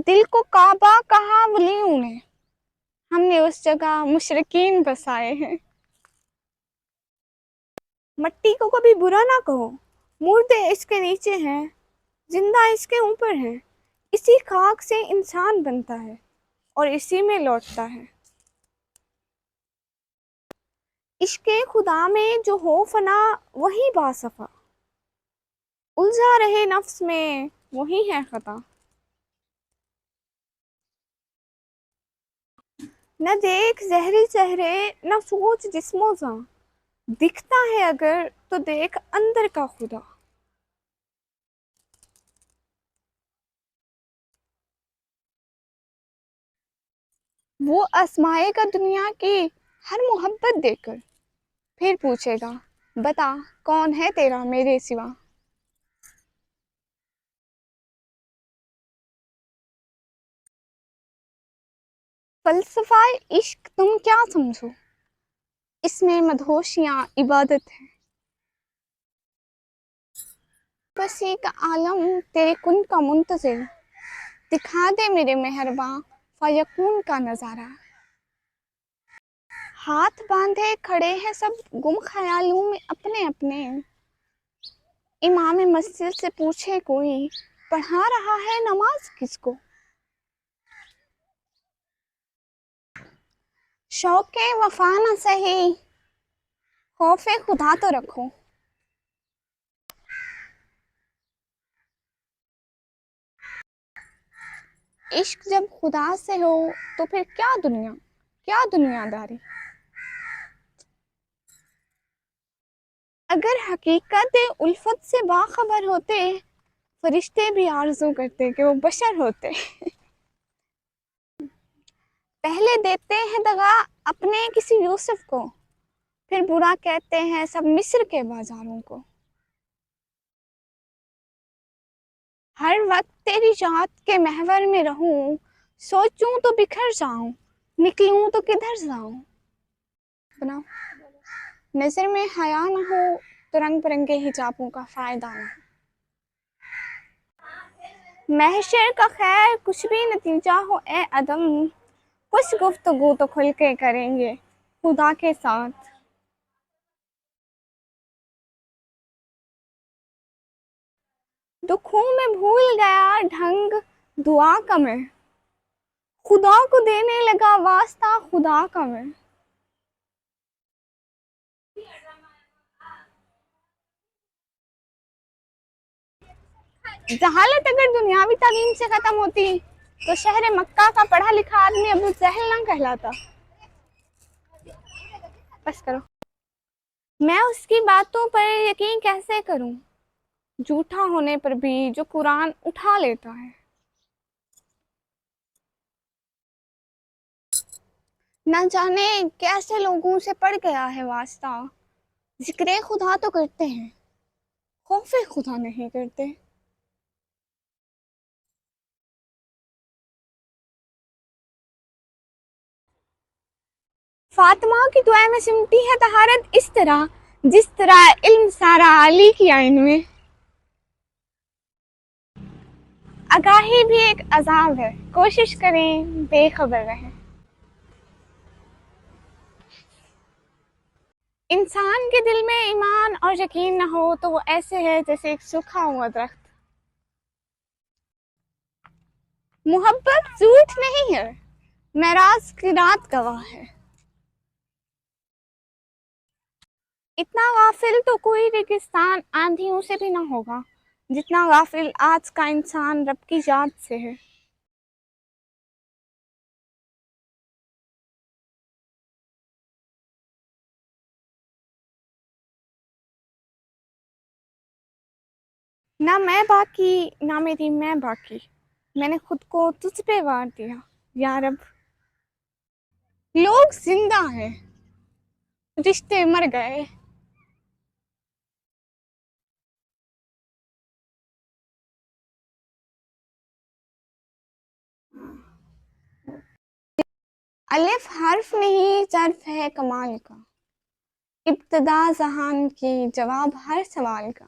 दिल को काबा कहा वलियों ने, हमने उस जगह मुशरिकीन बसाए हैं। मट्टी को कभी बुरा ना कहो, मुर्दे इसके नीचे हैं, जिंदा इसके ऊपर है। इसी खाक से इंसान बनता है और इसी में लौटता है। इश्क़े खुदा में जो हो फना वही बासफ़ा, उलझा रहे नफ्स में वही है खता। न देख ज़हरी चेहरे न सोच जिस्मों सा, दिखता है अगर तो देख अंदर का खुदा। वो आजमाएगा दुनिया की हर मोहब्बत देकर, फिर पूछेगा बता कौन है तेरा मेरे सिवा। फलसफा इश्क तुम क्या समझो, इसमें मदहोशियाँ इबादत है। बस एक आलम तेरे कुन का मुंतज़िर, दिखा दे मेरे मेहरबां फयकून का नज़ारा। हाथ बांधे खड़े हैं सब गुम ख्यालों में अपने अपने, इमाम मस्जिद से पूछे कोई पढ़ा रहा है नमाज किसको। शौक़े वफा न सही, खौफे खुदा तो रखो। इश्क जब खुदा से हो तो फिर क्या दुनिया, क्या दुनियादारी। अगर हकीकत उल्फत से बाखबर होते, फरिश्ते भी आरज़ू करते कि वो बशर होते। पहले देते हैं दगा अपने किसी यूसुफ को, फिर बुरा कहते हैं सब मिस्र के बाजारों को। हर वक्त तेरी जात के महवर में रहूं, सोचूं तो बिखर जाऊं, निकलूं तो किधर जाऊं। बनाओ। नजर में हया न हो तो रंग बिरंगे हिजाबों का फायदा न। महशर का खैर कुछ भी नतीजा हो ए अदम, कुछ गुफ्तगू तो खुल के करेंगे खुदा के साथ। दुखों में भूल गया ढंग दुआ का मैं, खुदा को देने लगा वास्ता खुदा का मैं। जहालत अगर दुनियावी तालीम से खत्म होती तो शहर मक्का का पढ़ा लिखा आदमी अबू जहल ना कहलाता। बस करो। मैं उसकी बातों पर यकीन कैसे करूं, झूठा होने पर भी जो कुरान उठा लेता है। ना जाने कैसे लोगों से पड़ गया है वास्ता, जिक्र खुदा तो करते हैं खौफे खुदा नहीं करते। फातिमा की दुआ में सिमटी है तहारत इस तरह, जिस तरह इल्म सारा अली की आइन में। आगाही भी एक अजाब है, कोशिश करें बेखबर रहें। इंसान के दिल में ईमान और यकीन न हो तो वो ऐसे है जैसे एक सूखा हुआ दरख्त। मोहब्बत झूठ नहीं है, मेराज की रात गवाह है। इतना गाफिल तो कोई रेगिस्तान आंधियों से भी ना होगा, जितना गाफिल आज का इंसान रब की याद से है। ना मैं बाकी ना मेरी मैं बाकी, मैंने खुद को तुझ पे वार दिया या रब। लोग जिंदा हैं, रिश्ते मर गए। अलिफ हर्फ नहीं जर्फ है कमाल का, इब्तिदा जहान की जवाब हर सवाल का।